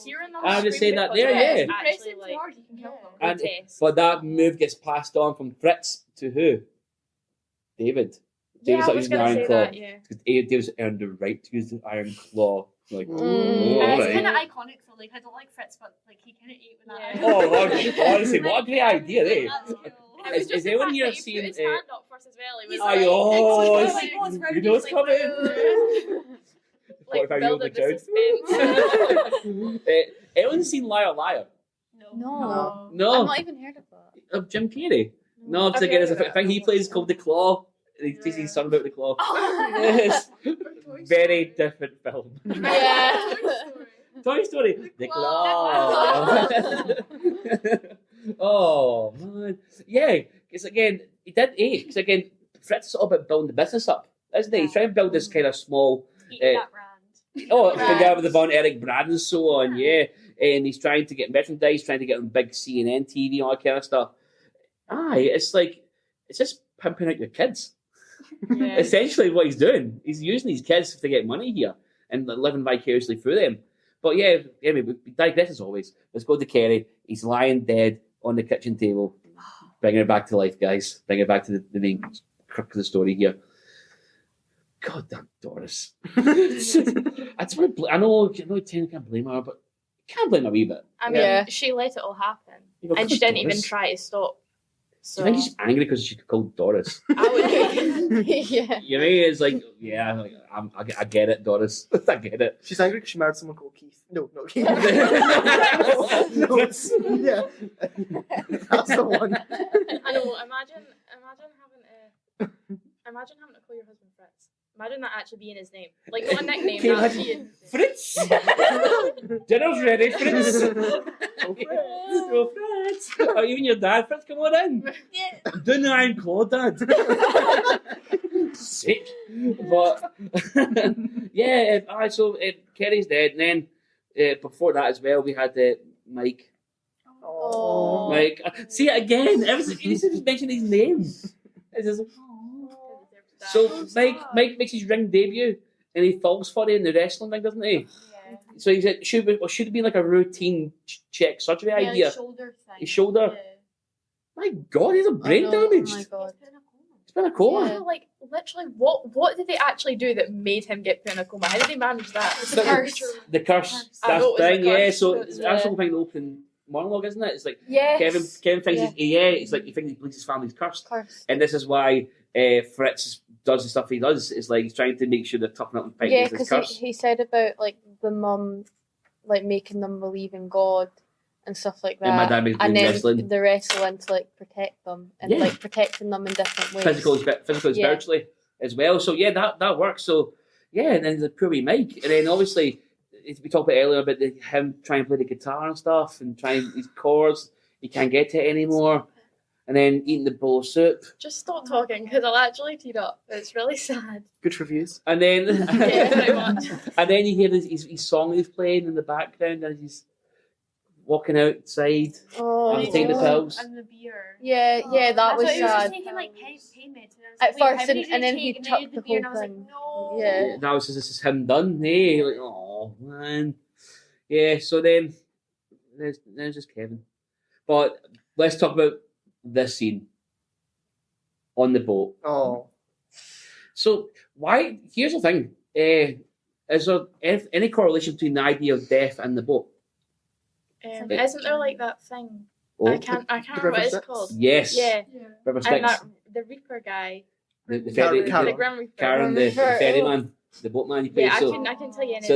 hearing them. I would say scream that because there, of it yeah. is actually like hard, you can kill them. And- grotesque. but that move gets passed on from Fritz to who? David. Yeah, David's I not was using the gonna Iron say Claw. that. Yeah. Because David's earned the right to use the Iron Claw. Like, Mm. oh, And it's alright. kind of iconic though. Like I don't like Fritz, but like he kind of ate with that. Yeah. Oh, honestly, what a great idea, eh? That's cool. It was Is just the anyone fact here that he seen, put his uh, hand up first as well. He was He's like, like, oh, it's it's- like, you know it's coming. like 45-year-old building the McJones. suspense. Anyone's seen Liar Liar? no. I've No. not even heard of that. Of Jim Carrey? No, because I've again, heard there's of a it. thing he plays called The Claw. He teaches his son about The Claw. Oh. Yes. Very different film. Yeah. Toy Story. The Claw. Claw. Oh, man. Yeah, because again, he did because again, Fritz is all about building the business up, isn't he? He's trying to build this kind of small, Eating that brand. oh, Brand. together with the Von Eric brand and so on, yeah. And he's trying to get merchandise, trying to get on big CNN TV, all that kind of stuff. Aye, it's like, it's just pimping out your kids. Yeah. Essentially what he's doing. He's using these kids to get money here and living vicariously through them. But yeah, anyway, we digress as always. Let's go to Kerry. He's lying dead on the kitchen table. Bringing it back to life, guys. Bring it back to the main crux of the story here. God damn Doris. I just want to. I know Tina can't blame her, but can't blame her a wee bit. I mean, Yeah. she let it all happen, You know, and she didn't even Doris. try to stop. Do So you think she's angry because she could call Doris? I would. Yeah. You know, it's like, yeah, like, I get it, Doris. I get it. She's angry because she married someone called Keith. No, not Keith. No. Yeah. That's the one. I know. Imagine having to call your husband Fritz. Imagine that actually being his name, like not a nickname. Can you That imagine- being Fritz! Dinner's ready, Fritz! Go, Fritz! Or even your dad, Fritz, come on in! Yeah. Do not I'm called Dad! Sick! But, yeah, so Kerry's dead, and then before that as well, we had Mike. Oh. Mike, see it again! You just mention his name. It's just like, so Mike makes his ring debut, and he falls for it in the wrestling ring, doesn't he? Yeah. So he said, should have been like a routine check surgery idea. Shoulder thing. His shoulder. Yeah. My God, he's a brain I know, damaged. Oh my God. He's been in a coma. Yeah, like literally, what did they actually do that made him get put in a coma? How did they manage that? It's The a curse. The curse. I That's know it the was thing, the yeah. curse. So it's Yeah. actually behind the open monologue, isn't it? It's like Yes. Kevin thinks Yeah. it's like he thinks he believes his family's cursed. Curse. And this is why Fritz does the stuff he does. It's like he's trying to make sure they're toughen up and fight Yeah, against this because curse. he said about like the mum, like making them believe in God and stuff like that. And my dad makes and them then wrestling. the wrestling to like protect them and Yeah. like protecting them in different ways. Physical and Yeah. spiritually as well. So yeah, that works. So yeah, and then the poor wee Mike, and then obviously we talked about earlier about him trying to play the guitar and stuff, and trying these chords, he can't get to it anymore, and then eating the bowl of soup, Just stop talking because I'll actually tear up. It's really sad. Good reviews. and then Yeah, pretty much. and then you hear his song he's playing in the background as he's walking outside. Oh, I'm taking the God. pills. And the beer. Yeah, yeah, that I was thought he was just sad. taking like pain meds. And I was At like, wait, first, how many and then did he take? And chucked then the beer, and I whole was like, thing. no. Yeah. That was just him done. Hey, like, oh man, yeah. So then there's just Kevin. But let's talk about this scene on the boat. Oh. So why? Here's the thing: is there any correlation between the idea of death and the boat? Isn't there like that thing? Oh, I can't remember what it's River called. yes, Yeah, River and Styx, that the Reaper guy, the ferry, Karen. the the, Grim Reaper. Karen, the ferryman, the boatman. He plays. Yeah, So, I can tell you any so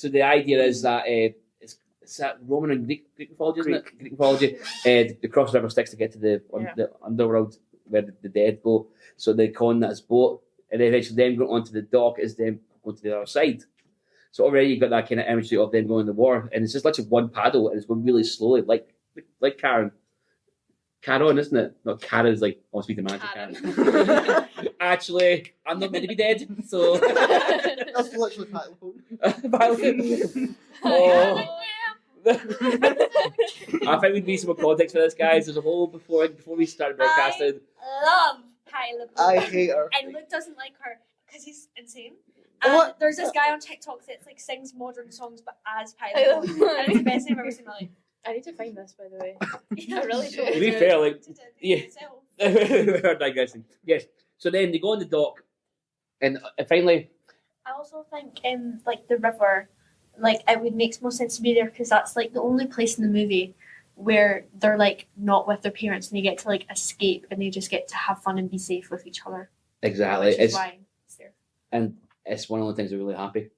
of the idea is that it's that Roman and Greek mythology, isn't it? Greek mythology. They cross the River Styx to get to the underworld where the dead go. So they call that as boat, and then eventually them going onto the dock is them going to the other side. So already you've got that kind of imagery of them going to war, and it's just literally one paddle, and it's going really slowly, like Karen. Karen, isn't it? Not Karen is like, oh, speak to manager Karen. Actually, I'm not meant to be dead, so. That's literally paddle. Oh. I think we need some more context for this, guys. There's a whole before we started broadcasting. Love Pilot. I hate her. And Luke doesn't like her because he's insane. What? And there's this guy on TikTok that like sings modern songs but as Pilot. And it's the best thing I've ever seen in my life. I need to find this, by the way. Yeah, I really To do. be fair, like, Yeah. we're digressing. Yes. So then they go on the dock, and finally, I also think like the river, like it would make more sense to be there because that's like the only place in the movie where they're like not with their parents and they get to like escape and they just get to have fun and be safe with each other. exactly, Which is why it's there. and it's one of the things they're really happy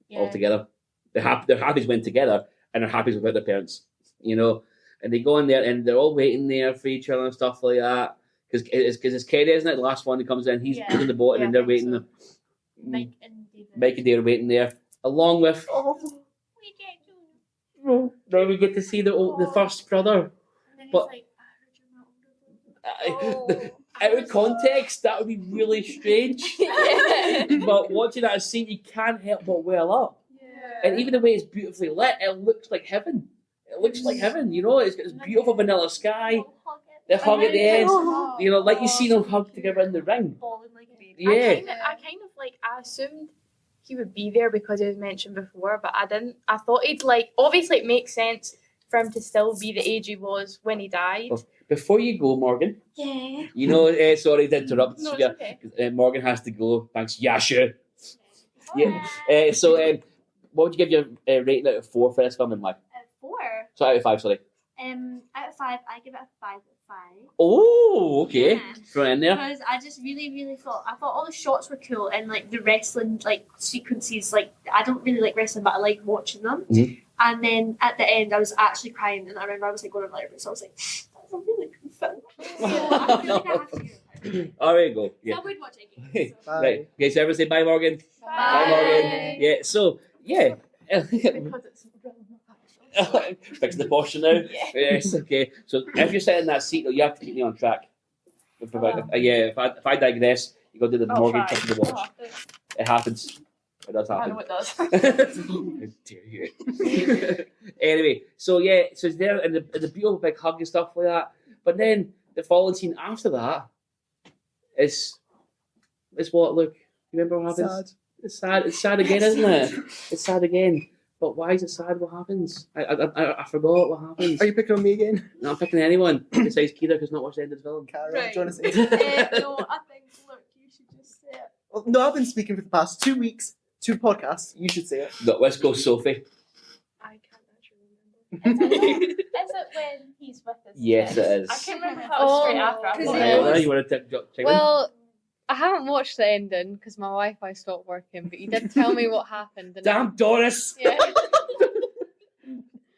Yeah. all together. They're happy went together, and they're happy without their parents, you know. And they go in there, and they're all waiting there for each other and stuff like that. Because it's Kerry, isn't it? The last one that comes in, he's Yeah. in the boat, and Yeah, then they're I think waiting. so. Mike and David. Mike and Dave are waiting there, along with. We get to. Now we get to see the first brother. And then he's But- like, I heard you're not older brother. Out of context, that would be really strange. But watching that scene, you can't help but well up. And even the way it's beautifully lit, it looks like heaven. It looks like heaven, you know. It's got this beautiful vanilla sky. The hug at the end, you know, like you see them hug together in the ring. Bawling like a baby. Yeah. I kind of like, I assumed he would be there because he was mentioned before, but I didn't. I thought he'd like, obviously it makes sense for him to still be the age he was when he died. Oh, before you go, Morgan, Yeah. you know, sorry to interrupt No, you. it's okay. Morgan has to go. Thanks, Yasha. Yeah. What would you give your rating out of 4 for this film and why? 4. So out of 5, sorry. Out of 5, I give it a 5 5. Oh, okay. Yeah. Throw it in there. Because I just really thought all the shots were cool and like the wrestling like sequences, like I don't really like wrestling but I like watching them. Mhm. And then at the end I was actually crying and I remember I was like going to library, so I was like, that's a really good film. So I feel like I have to give it Oh, there you go. So Yeah. I would watch it again. So. Bye. Right. Okay, so everyone say bye, Morgan. Bye, Morgan. Yeah, so, yeah. Because it's Fix the posture now. Yes, okay. So if you're sitting in that seat, though, you have to keep me on track. Yeah, if I digress, you got to do the Morgan touch of the watch. It happens. It does I happen. know it does. How dare you. Anyway, so yeah, so it's there and the beautiful big hug and stuff like that. But then the following scene after that is what, look, you remember what happens? Sad. It's sad. It's sad again, isn't it? It's sad again. But why is it sad? What happens? I forgot what happens. Are you picking on me again? No, I'm picking anyone besides Kira because not watched the end of the film. Carol, Right. do you want to say? No, I think, look, you should just say it. Well, no, I've been speaking for the past 2 weeks, 2 podcasts. You should say it. No, let's go, Sophie. I can't actually remember. Is it when he's with us? Yes, it is. I can't remember if that was straight after. I Cause thought it it was- was. You want to check in? Well, I haven't watched the ending because my Wi-Fi stopped working, but you did tell me what happened. And Damn Doris! Yeah.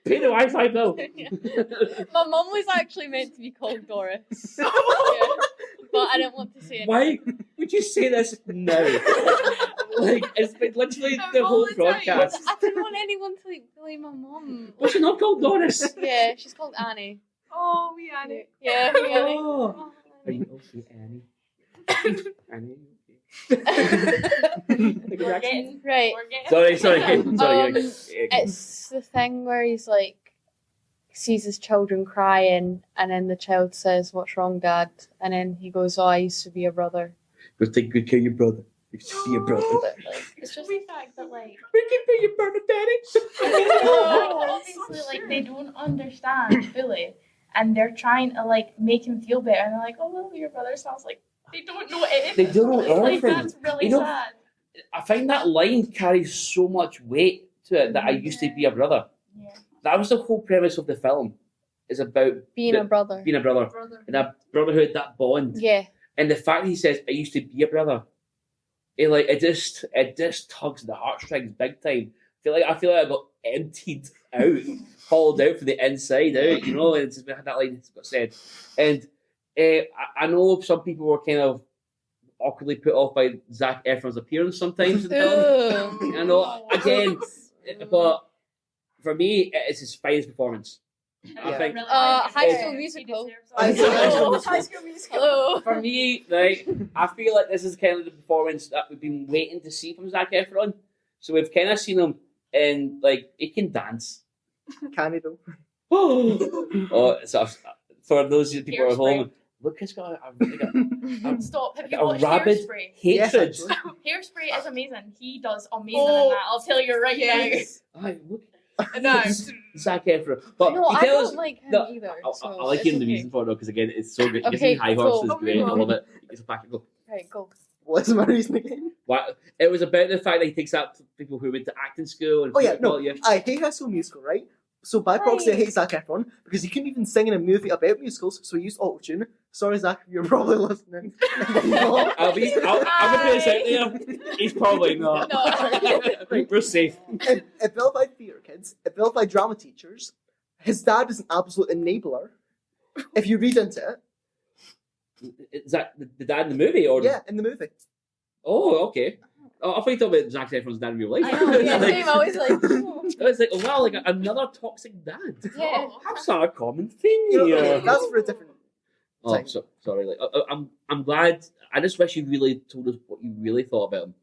Pay the Wi-Fi bill. My mum was actually meant to be called Doris. Yeah. But I didn't want to say it. Why would you say this now? Like, it's been literally the whole broadcast. I didn't want anyone to like blame my mum. Was she not called Doris? Yeah, she's called Annie. Oh, we had it. Yeah, Annie. Oh. Are you okay, Annie? Annie, We're getting. Right. We're getting. Sorry. It's the thing where he's like sees his children crying, and then the child says, "What's wrong, Dad?" And then he goes, "Oh, I used to be a brother." Go take good care of your brother. You should be a brother. But, like, It's just the fact that like We can be your brother, Daddy. obviously like they don't understand fully, and they're trying to like make him feel better, and they're like, "Oh, well, your brother sounds like." They don't know anything. They don't know Like anything. that's really You know- sad. I find that line carries so much weight to it that I used to be a brother. Yeah. That was the whole premise of the film. Is about being a brother. being a brother and that brotherhood, that bond. Yeah. And the fact he says, "I used to be a brother," it just tugs the heartstrings big time. I feel like I got emptied out, hauled out from the inside out. You know, and it's just that line got said. And I know some people were kind of awkwardly put off by Zac Efron's appearance sometimes in the film. Ooh. I know, again, but for me, it's his finest performance. I think High Yeah. School Musical. High School Musical. High School Musical. Hello. for me, right, I feel like this is kind of the performance that we've been waiting to see from Zac Efron. So we've kind of seen him in, like, he can dance. Can he though? Oh, so for those people at home, Hairspray. look, he's got Stop. Have you a watched rabid Hairspray? Yes, hatred. actually. Hairspray is amazing. He does amazing Oh, in that. I'll tell you right yes. Aye, look, now. Zac Efron. But No, he I tells, don't like him no, either. I So like it's hearing the okay. reason for it, though, because again, it's so good. Okay, Getting high horse cool. is great. I love it. It's a packet go. Right, go. What's my reason again? Why? It was about the fact that he takes up people who went to acting school and Oh yeah, football, no, I hate High School Musical, right? So by proxy, I hate Zac Efron because he couldn't even sing in a movie about musicals, so he used autotune. Sorry, Zac, if you're probably listening. No. I'm gonna put this out there. He's probably not. No. We're safe. It vilified theatre kids. It vilified drama teachers. His dad is an absolute enabler. If you read into it, Is that the dad in the movie, or yeah, in the movie. Oh, okay. Oh, I thought you were talking about Zac Efron's dad in real life. I know, yeah, Like- same. I was like, oh. It's like, oh wow, like another toxic dad. Yeah. That's not a common thing You know, here. that's for a different. Oh, thing. sorry. Like, I'm glad. I just wish you really told us what you really thought about him.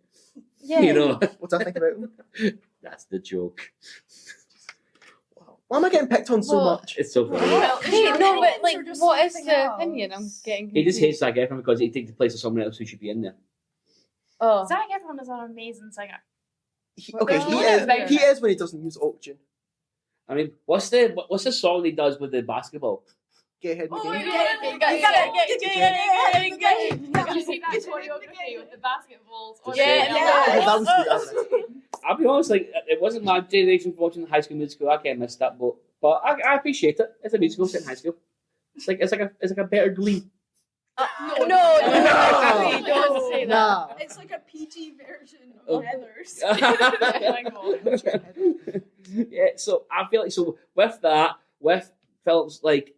Yeah. You know, What do I think about him? that's the joke. Why am I getting picked on so Well, much? It's so funny. Well, Hey, your no, but opinions like, are just what is something the else. opinion? I'm getting He just confused. hates Zac Efron because he takes the place of someone else who should be in there. Oh. Zac Efron is an amazing singer. Okay, There's he no is. doubt. He is when he doesn't use autotune. I mean, what's the song he does with the basketball? get ahead in the game. Did you see that choreography with the basketballs? That was good. I'll be honest, like it wasn't my generation watching High School Musical. I kind of missed that, but I appreciate it. It's a musical set in high school. It's like a better Glee. No, don't say that. Nah. It's like a PG version of Heathers. Yeah, so I feel like with that, with films like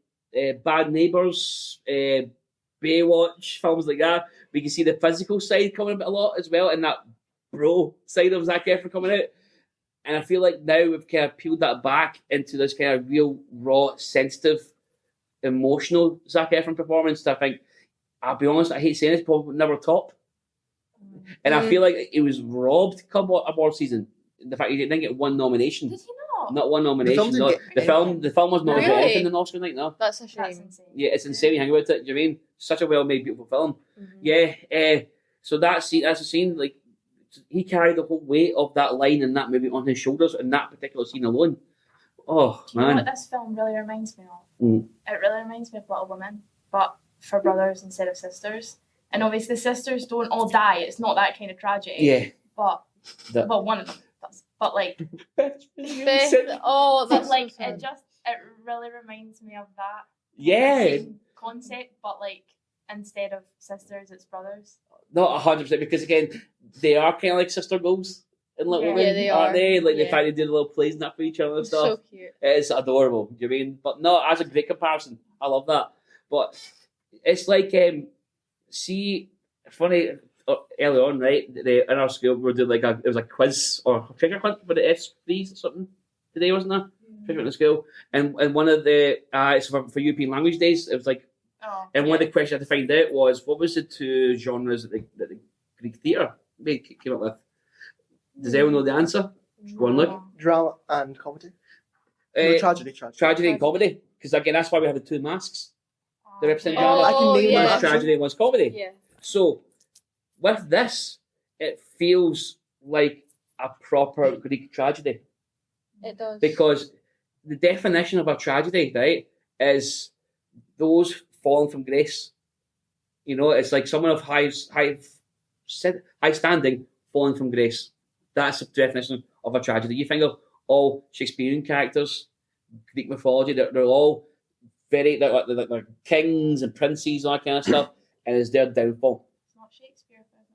Bad Neighbours, Baywatch, films like that, we can see the physical side coming a lot as well, and that bro side of Zac Efron coming out. And I feel like now we've kind of peeled that back into this kind of real, raw, sensitive, emotional Zac Efron performance. I think, I'll be honest, I hate saying this, probably never top. And I feel like he was robbed come award season. The fact he didn't get one nomination. Did he not? Not one nomination. The film The film was not Really? anything in the Oscar night. No. That's a shame. That's insane. Yeah, it's insane. Hang about it. Do you mean such a well-made, beautiful film? Mhm. Yeah. So that's a scene. Like he carried the whole weight of that line in that movie on his shoulders in that particular scene alone. Oh Do you know what man. this film really reminds me of? Mm. It really reminds me of Little Women, but for brothers instead of sisters. And obviously, sisters don't all die. It's not that kind of tragedy. Yeah. But That- well, one of them does. But like, Beth, oh, but that's like so it sad. really reminds me of that Yeah. same concept. But like instead of sisters, it's brothers. Not 100% because again, they are kind of like sister goals in Little Yeah. Women, Yeah, they aren't are. they? Like the Yeah. fact they did little plays and that for each other and stuff. So cute. It's adorable. Do you mean? But no, as a great comparison, I love that. But it's like, see, funny early on, right? In our school, we were doing it was a quiz or a treasure hunt for the S3s or something today, wasn't there? Treasure hunt in school, and one of the it's for European language days. It was like, Oh, and one of the questions I had to find out was what was the two genres that the Greek theatre came up with. Does anyone know the answer? Go on, look. Drama and comedy. No, Uh, tragedy. Tragedy and comedy, because again, that's why we have the two masks. They represent yeah. genre. I can name yeah. them. One's tragedy and one's comedy. Yeah. So, with this, it feels like a proper Greek tragedy It does. because the definition of a tragedy, right, is those falling from grace. You know, it's like someone of high standing falling from grace. That's the definition of a tragedy. You think of all Shakespearean characters, Greek mythology, they're all they're kings and princes and all that kind of stuff, and it's their downfall. It's not Shakespeare, but it's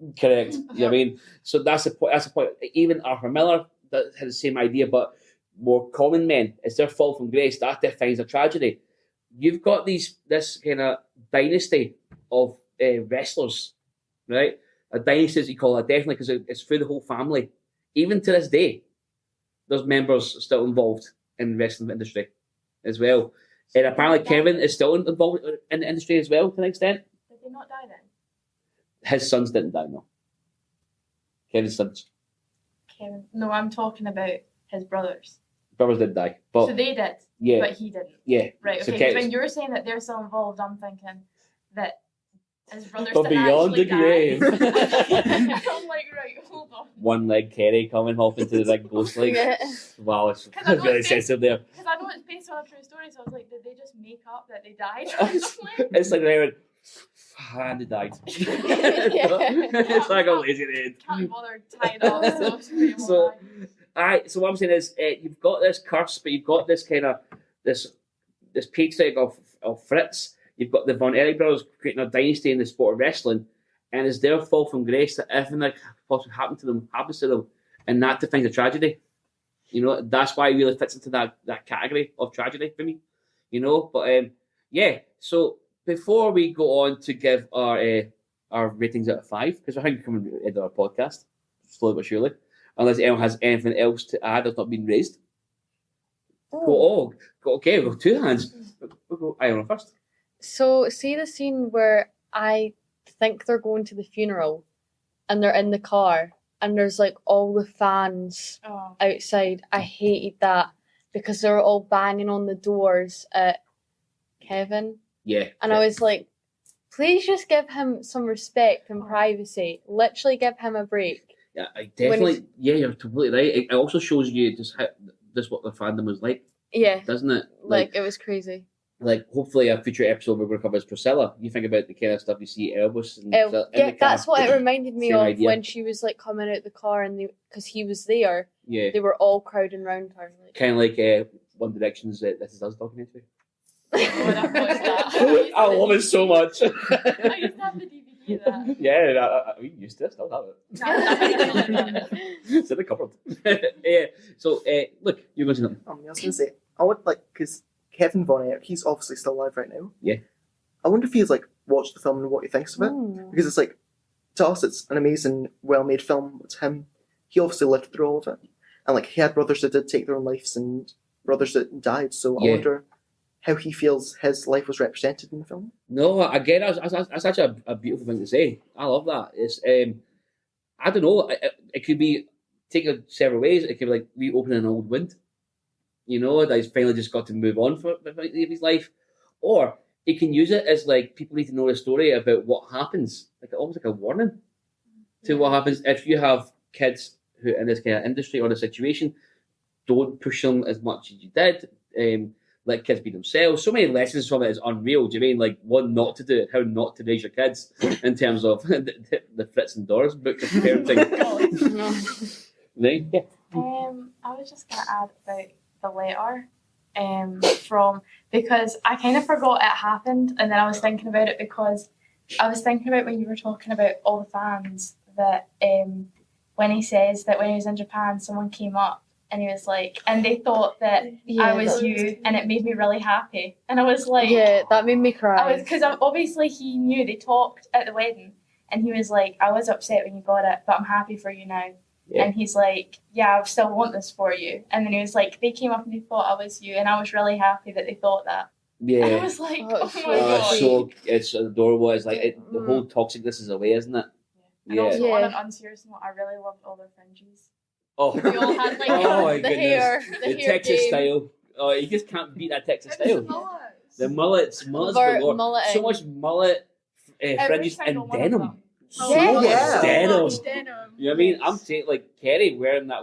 not tragedy. Correct. You know what I mean? So that's the point. That's the point. Even Arthur Miller that had the same idea, but more common men. It's their fall from grace that defines a tragedy. You've got this kind of dynasty of wrestlers, right? A dynasty, as you call it, definitely because it's through the whole family. Even to this day, there's members still involved in the wrestling industry as well. And apparently Kevin is still involved in the industry as well to an extent. Did they not die then? His sons didn't die, no. Kevin's sons. Kevin. No, I'm talking about his brothers. Brothers did die. But So they did, yeah, but he didn't. yeah. Right, So okay. 'Cause Kev- when you're saying that they're still involved, I'm thinking that his brothers But didn't beyond actually the grave. die. I'm like, right, hold on. One leg Kerry coming off into the big ghost leg. Yeah. Wow, it's 'Cause I know really it's sensitive there. Because I know it's based on a true story, so I was like, did they just make up that they died or something? It's like they went, and they died. It's like a lazy end. Can't be bothered tying it up, so it's pretty So- much Alright, so what I'm saying is, you've got this curse, but you've got this kind of this patriarch of Fritz. You've got the Von Erich brothers creating a dynasty in the sport of wrestling, and it's their fall from grace that everything that possibly happened to them happens to them, and that defines a tragedy. You know, that's why it really fits into that category of tragedy for me. You know, but yeah. So before we go on to give our ratings out of 5, because I think we're coming to the end of our podcast slowly but surely. Unless anyone has anything else to add that's not been raised. Okay, we've got 2 hands. We'll go Iona first. So, see the scene where I think they're going to the funeral and they're in the car and there's like all the fans Oh. outside. I hated that because they were all banging on the doors at Kevin. Yeah. And I was like, please just give him some respect and privacy. Literally give him a break. Yeah, I definitely. Yeah, you're completely right. It also shows you just what the fandom was like, Yeah, doesn't it? like it was crazy. like hopefully a future episode we're going to cover is Priscilla. You think about the kind of stuff you see Elvis and that's what it reminded me same of idea. when she was like coming out the car and because he was there, Yeah, they were all crowding around her. Like, kind of like One Direction's This Is Us documentary. I've watched that. I love it so much. I used to have the DVD of that. Yeah, we used to still have it. It's in the cupboard. Yeah. So look, you're going to know. I was going to say, I would like, because Kevin Von Erich, he's obviously still alive right now. Yeah. I wonder if he's like watched the film and what he thinks of it. Because it's like, to us, it's an amazing, well-made film. It's him. He obviously lived through all of it. And like, he had brothers that did take their own lives and brothers that died. So I wonder how he feels his life was represented in the film. No, again, that's actually a beautiful thing to say. I love that. It's I don't know. It could be taken several ways. It could be like reopening an old wound. You know, that he's finally just got to move on for his life, or he can use it as like people need to know the story about what happens, like almost like a warning to what happens if you have kids who in this kind of industry or the situation. Don't push them as much as you did. Let kids be themselves. So many lessons from it is unreal. Do you mean like what not to do, how not to raise your kids in terms of the Fritz and Doris book of parenting? Right? Yeah. I was just gonna add about the letter because I kind of forgot it happened, and then I was thinking about it because I was thinking about when you were talking about all the fans that when he says that when he was in Japan, someone came up and he was like, and they thought that I was you, and it made me really happy. And I was like, yeah, that made me cry. Because obviously he knew they talked at the wedding, and he was like, I was upset when you got it, but I'm happy for you now. Yeah. And he's like, yeah, I still want this for you. And then he was like, they came up and they thought I was you, and I was really happy that they thought that. Yeah. And I was like, oh my god. So it's adorable. It's like the whole toxicness is away, isn't it? And also on an unserious note, I really loved all their fringes. Oh, we all had like my the goodness. hair, the hair Texas game. style. Oh, you just can't beat that Texas style. The mullets galore. So much mullet fringes and denim. So much denim. You know what I mean? I'm saying like Kerry wearing that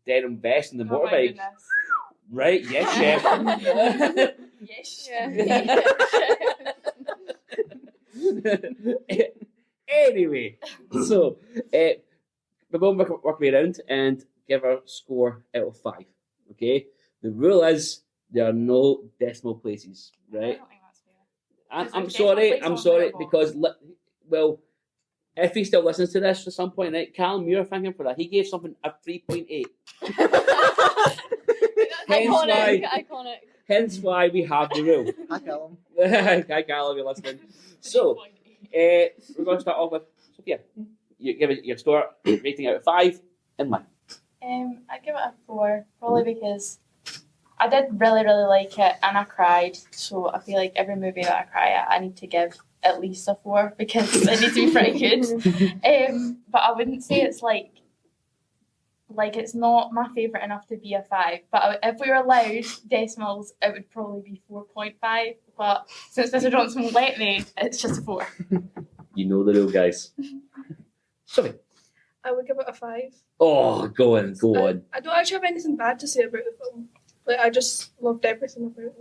denim vest in the motorbike. Right? Yes, chef. Yes, Anyway, so we're going to work way around and give our score out of 5. Okay? The rule is there are no decimal places, right? I don't think that's fair. I'm sorry, because, well, if he still listens to this at some point, right, Callum, you're thanking for that. He gave something a 3.8. Iconic. Hence why we have the rule. Hi, Callum. Hi, Callum, you're listening. So, we're going to start off with Sophia. You give it your score rating out of 5 and 1. I give it a 4, probably because I did really, really like it and I cried. So I feel like every movie that I cry at, I need to give at least a 4 because it needs to be pretty good. But I wouldn't say it's like it's not my favourite enough to be a 5. But if we were allowed decimals, it would probably be 4.5. But since Mr. Johnson won't let me, it's just a 4. You know the rule, guys. Sophie. I would give it a 5. Oh, go on. I don't actually have anything bad to say about the film. Like, I just loved everything about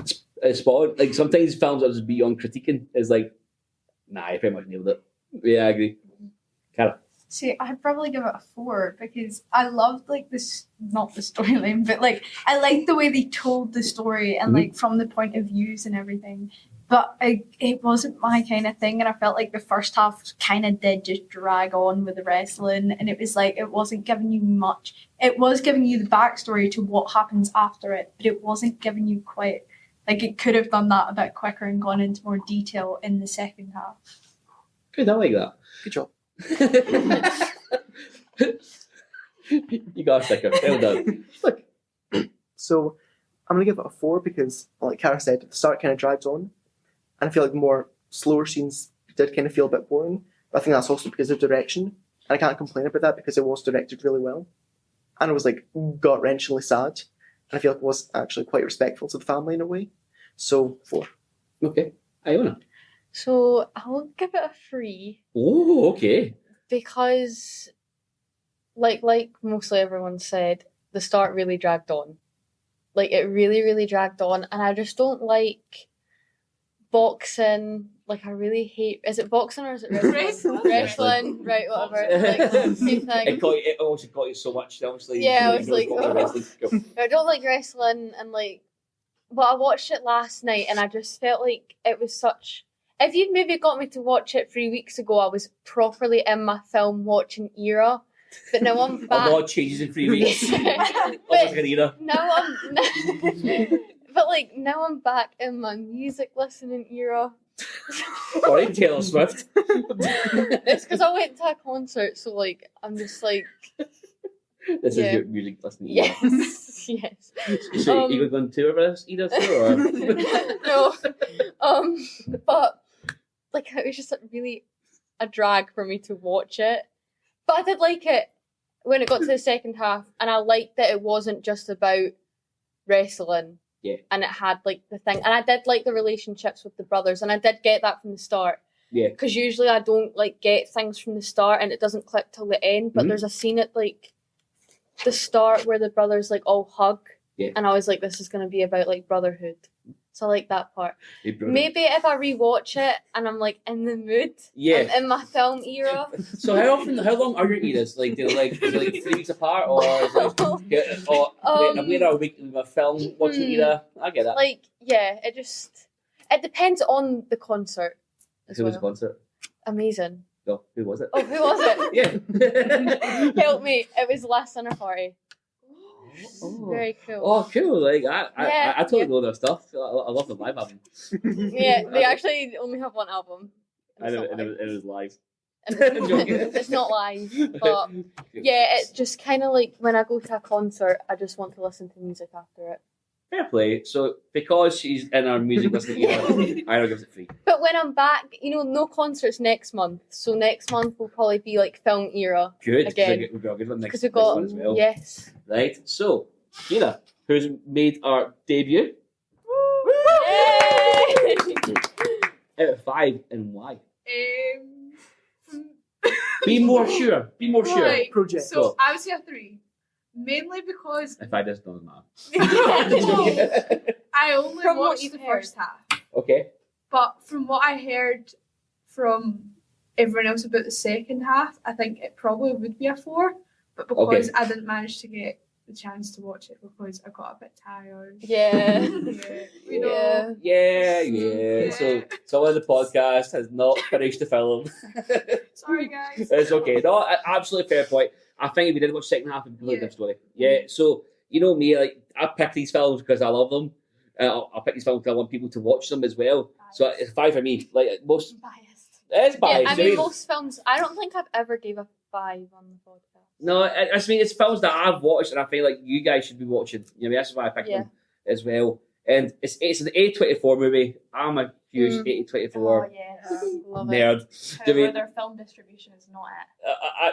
it. It's spot on. Like, sometimes films that just beyond critiquing is like, nah, I pretty much nailed it. Yeah, I agree. Cara. See, I'd probably give it a 4 because I loved like this, not the storyline, but like I liked the way they told the story and like from the point of views and everything. But it wasn't my kind of thing, and I felt like the first half kind of did just drag on with the wrestling, and it was like it wasn't giving you much. It was giving you the backstory to what happens after it, but it wasn't giving you quite, like it could have done that a bit quicker and gone into more detail in the second half. Good, I like that. Good job. You got a sticker. Well done. Look. So I'm going to give it a 4 because, like Cara said, the start kind of drags on. And I feel like the more slower scenes did kind of feel a bit boring. But I think that's also because of direction. And I can't complain about that because it was directed really well. And it was like gut-wrenchingly sad. And I feel like it was actually quite respectful to the family in a way. So 4. Okay. Iona. So I'll give it a 3 Oh, okay. because, like mostly everyone said, the start really dragged on. Like, it really, really dragged on, and I just don't like boxing. Like, I really hate... Is it boxing or is it wrestling? Wrestling, right, whatever. Like, same thing. It also got you so much, obviously. Yeah, I was like, wrestling. Go. I don't like wrestling, and like, but I watched it last night, and I just felt like it was such... If you'd maybe got me to watch it 3 weeks ago, I was properly in my film watching era. But now I'm back. A lot changes in 3 weeks. Almost like an era. Now I'm... But like, now I'm back in my music listening era. Sorry, Taylor Swift. It's because I went to a concert, so like, I'm just like... This is your music listening era. Yes, yes. So you going to tour with us either too, or? No. But like, it was just really a drag for me to watch it. But I did like it when it got to the second half, and I liked that it wasn't just about wrestling. Yeah. And it had like the thing, and I did like the relationships with the brothers, and I did get that from the start. Yeah. Because usually I don't like get things from the start, and it doesn't click till the end. But there's a scene at like the start where the brothers like all hug, and I was like, this is going to be about like brotherhood. So I like that part. Hey, maybe if I rewatch it and I'm like in the mood, I'm in my film era. So how long are your eras? Like, is it like 3 weeks apart, or is it, we're a week in a film watching era? I get that. Like, yeah, it depends on the concert. Who was the concert? Amazing. No, who was it? Oh, who was it? Yeah. Help me. It was Last Dinner Party. Oh. Very cool. Oh, cool! Like I totally know their stuff. I love the live album. Yeah, they actually only have one album. I know, and it was live. It's not live, but yeah, it's just kind of like when I go to a concert, I just want to listen to music after it. Fair play. So because she's in our music listening era, I don't give it free. But when I'm back, no concerts next month. So next month will probably be like film era. Good. Again. We've got a good one Because next one as well. Yes. Right. So, Kira, who's made our debut. Yay! Out of 5, and why? Um, Be more sure. Be more sure. Right. Project. So I would say a 3. Mainly because If I just don't know. I only From what watched you've the heard. first half. Okay. But from what I heard from everyone else about the second half, I think it probably would be a 4. But because I didn't manage to get the chance to watch it because I got a bit tired. Yeah. You know. Yeah. So someone on the podcast has not finished the film. Sorry, guys. It's okay. No, absolutely fair point. I think if we did watch the second half, it'd be a completely different story. Yeah, so, you know me, like, I pick these films because I love them. I pick these films because I want people to watch them as well. So it's 5 for me. Like, most... Biased. It's biased. Yeah, I mean, most films, I don't think I've ever gave a 5 on the podcast. No, I mean, it's films that I've watched and I feel like you guys should be watching. You know, that's why I picked them as well. And it's an A24 movie. I'm a huge A24 Oh, yeah. Love nerd. However, Do you mean, their film distribution is not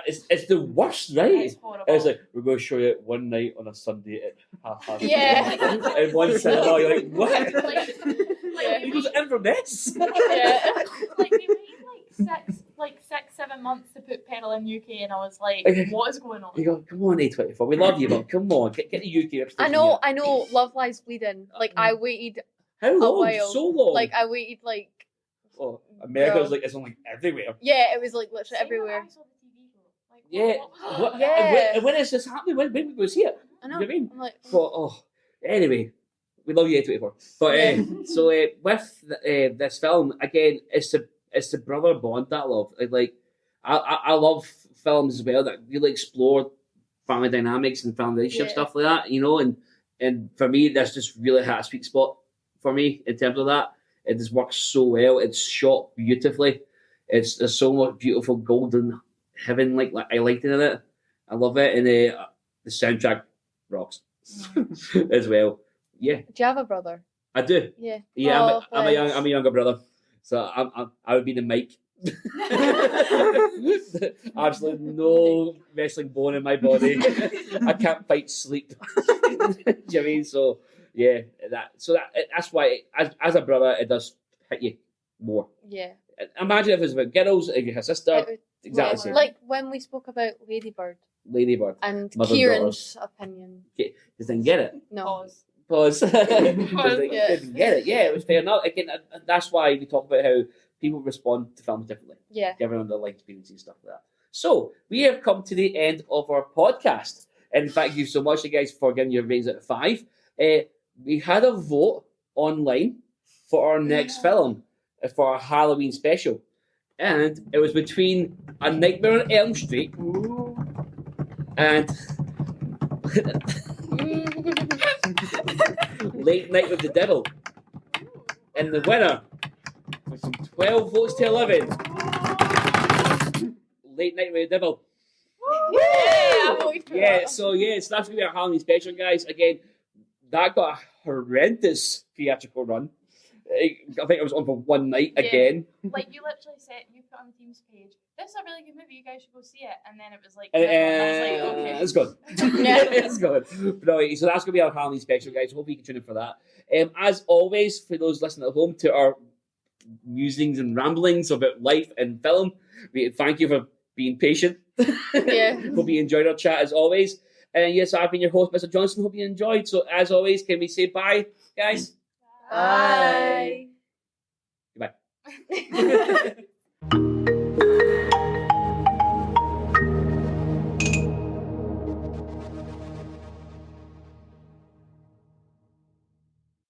it. it's the worst, right? It's horrible. It's like, we're going to show you it one night on a Sunday at 5:30. Yeah. In one cinema, you're like, what? Yeah. He goes in for this? Yeah. Like they waited like 6-7 months to put Pearl in UK, and I was like, what is going on? You go, come on, A24, we love you, but come on, get the UK representation I know, Love Lies Bleeding. Like, I waited here. How long? while. So long? Like, I waited, like... Oh, America's Girl. like, it's on like everywhere. Yeah, it was, like, literally Same everywhere. with I saw the TV show. Like, Yeah. What, Yeah. when is this happening? When we go see it? I know. You know what I mean? I'm like... But, anyway, we love you, A24. But, so with this film, again, it's the brother bond that I love. I love films as well that really explore family dynamics and family relationship stuff like that, you know, and for me, that's just really had a sweet spot for me in terms of that. It just works so well. It's shot beautifully. There's so much beautiful golden heaven like lighting in it. I love it, and the soundtrack rocks as well. Yeah, Do you have a brother? I do. Yeah. Yeah, Oh, I'm a younger brother, so I would be the Mike. Absolutely no wrestling bone in my body. I can't fight sleep. Do you know what I mean? So yeah, that's why as a brother it does hit you more. Yeah. Imagine if it was about girls, if you had a sister, It would- exactly the same. Like when we spoke about Ladybird Ladybird. and Mother and Kieran's opinion. Just didn't get it. No. Pause. Pause. Like, Yeah. didn't get it. Yeah, it was fair enough. Again, and that's why we talk about how people respond to films differently. Yeah. Different underlying experiences and stuff like that. So we have come to the end of our podcast, and thank you so much, you guys, for giving your ratings out of 5. We had a vote online for our next film for our Halloween special, and it was between A Nightmare on Elm Street and Late Night with the Devil. And the winner was from 12 votes to 11. Late Night with the Devil. Yeah, so that's going to be our Halloween special, guys. Again, that got a horrendous theatrical run. I think it was on for one night again. Like, you literally said, you put on the team's page, this is a really good movie, you guys should go see it. And then it was like, okay. It's good. It's good. But anyway, so that's going to be our Halloween special, guys. Hope you can tune in for that. As always, for those listening at home, to our musings and ramblings about life and film, we thank you for being patient. Yeah. Hope you enjoyed our chat as always. And yes, I've been your host, Mr. Johnson. Hope you enjoyed. So as always, can we say bye, guys? Bye. Goodbye.